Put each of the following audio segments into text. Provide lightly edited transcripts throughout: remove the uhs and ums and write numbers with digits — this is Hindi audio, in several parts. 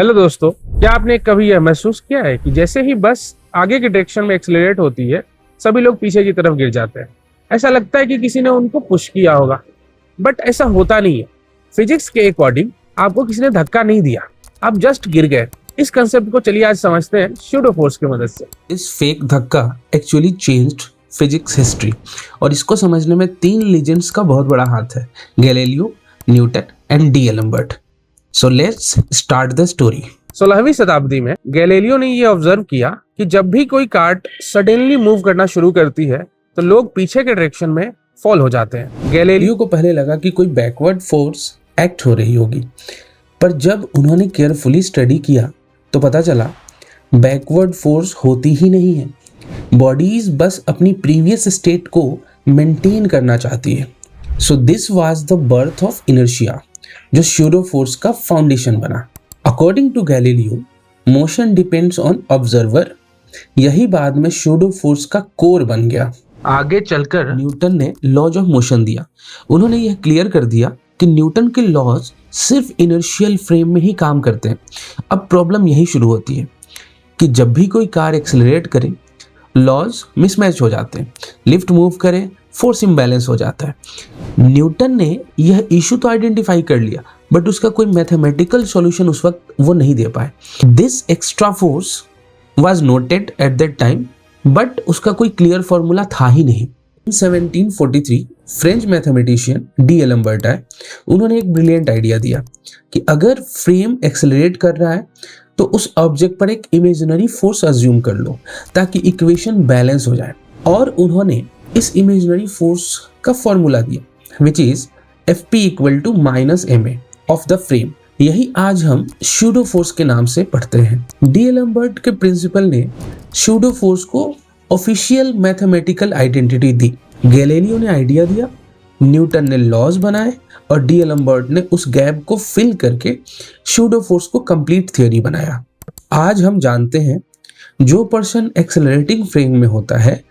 हेलो दोस्तों, क्या आपने कभी यह महसूस किया है कि जैसे ही बस आगे के डायरेक्शन में एक्सेलरेट होती है, सभी लोग पीछे की तरफ गिर जाते हैं। ऐसा लगता है कि किसी ने उनको पुश किया होगा, बट ऐसा होता नहीं है। फिजिक्स के अकॉर्डिंग आपको किसी ने धक्का नहीं दिया, आप जस्ट गिर गए। इस कंसेप्ट को चलिए आज समझते हैं स्यूडो फोर्स की मदद से। इस फेक धक्का एक्चुअली चेंज्ड फिजिक्स हिस्ट्री और इसको समझने में तीन लीजेंड्स का बहुत बड़ा हाथ है, Galileo, Newton and d'Alembert. So let's start the story. 16वीं शताब्दी में गैलीलियो ने यह ऑब्जर्व किया कि जब भी कोई कार्ट सडनली मूव करना शुरू करती है तो लोग पीछे के डायरेक्शन में फॉल हो जाते हैं। गैलीलियो को पहले लगा कि कोई बैकवर्ड फोर्स एक्ट हो रही होगी, पर जब उन्होंने केयरफुली स्टडी किया तो पता चला बैकवर्ड फोर्स होती ही नहीं है। बॉडीज बस अपनी प्रीवियस स्टेट को मेंटेन करना चाहती है। So this was the birth of inertia, जो स्यूडो फोर्स का फाउंडेशन बना। According to Galileo, motion depends on observer. यही बाद में स्यूडो फोर्स का कोर बन गया। आगे चलकर न्यूटन ने लॉज ऑफ मोशन दिया। उन्होंने यह क्लियर कर दिया कि न्यूटन के लॉज सिर्फ इनर्शियल फ्रेम में ही काम करते हैं। अब प्रॉब्लम यही शुरू होती है कि जब भी कोई कार एक्सेलरेट करे, लॉज मिसमैच हो जाते हैं। लिफ्ट मूव करे, फोर्स इम्बैलेंस हो जाता है। न्यूटन ने यह इशू तो आइडेंटिफाई कर लिया, बट उसका कोई मैथमेटिकल सॉल्यूशन उस वक्त वो नहीं दे पाए। This extra force was noted at that time, but उसका कोई क्लियर फॉर्मूला था ही नहीं। 1743 फ्रेंच मैथमेटिशियन डी एलम्बर्ट आए। उन्होंने एक ब्रिलियंट आइडिया दिया कि अगर फ्रेम एक्सेलरेट कर रहा है तो उस ऑब्जेक्ट पर एक इमेजिनरी फोर्स अज्यूम कर लो ताकि इक्वेशन बैलेंस हो जाए। और उन्होंने इस इमेजिनरी फोर्स का फॉर्मूला दिया, which is Fp = -ma of the frame. यही आज हम स्यूडो फोर्स के नाम से पढ़ते हैं। डी एलम्बर्ट के प्रिंसिपल ने स्यूडो फोर्स को ऑफिशियल मैथमेटिकल आइडेंटिटी दी। गैलीलियो ने आइडिया दिया, न्यूटन ने लॉज बनाए और डी एलम्बर्ट ने उस गैप को फिल करके स्यूडो फोर्स को कंप्लीट थियोरी बनाया। आज हम जानते हैं जो पर्सन एक्सेलरेटिंग फ्रेम में होता है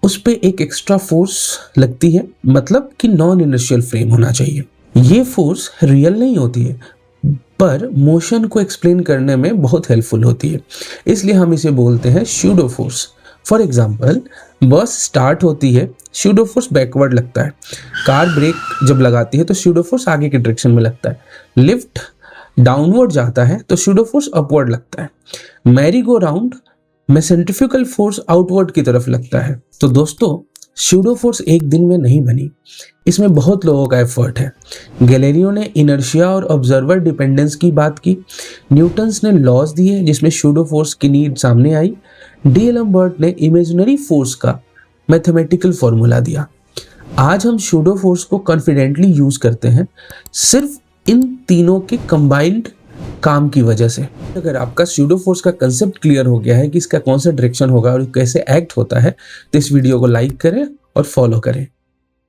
उस पे एक एक्स्ट्रा फोर्स लगती है, मतलब कि नॉन इनर्शियल फ्रेम होना चाहिए। ये फोर्स रियल नहीं होती है, पर मोशन को एक्सप्लेन करने में बहुत हेल्पफुल होती है, इसलिए हम इसे बोलते हैं स्यूडो फोर्स। फॉर एग्जाम्पल, बस स्टार्ट होती है, स्यूडो फोर्स बैकवर्ड लगता है। कार ब्रेक जब लगाती है तो स्यूडो फोर्स आगे के डायरेक्शन में लगता है। लिफ्ट डाउनवर्ड जाता है तो स्यूडो फोर्स अपवर्ड लगता है। मैरी गो राउंड में सेंट्रीफ्यूगल फोर्स आउटवर्ड की तरफ लगता है। तो दोस्तों, स्यूडो फोर्स एक दिन में नहीं बनी, इसमें बहुत लोगों का एफर्ट है। गैलीलियो ने इनर्शिया और ऑब्जर्वर डिपेंडेंस की बात की। न्यूटन्स ने लॉज दिए जिसमें स्यूडो फोर्स की नीड सामने आई। डी एलम्बर्ट ने इमेजिनरी फोर्स का मैथमेटिकल फॉर्मूला दिया। आज हम स्यूडो फोर्स को कॉन्फिडेंटली यूज करते हैं सिर्फ इन तीनों के कंबाइंड काम की वजह से। अगर आपका स्यूडो फोर्स का कंसेप्ट क्लियर हो गया है कि इसका कौन सा डायरेक्शन होगा और कैसे एक्ट होता है, तो इस वीडियो को लाइक करें और फॉलो करें।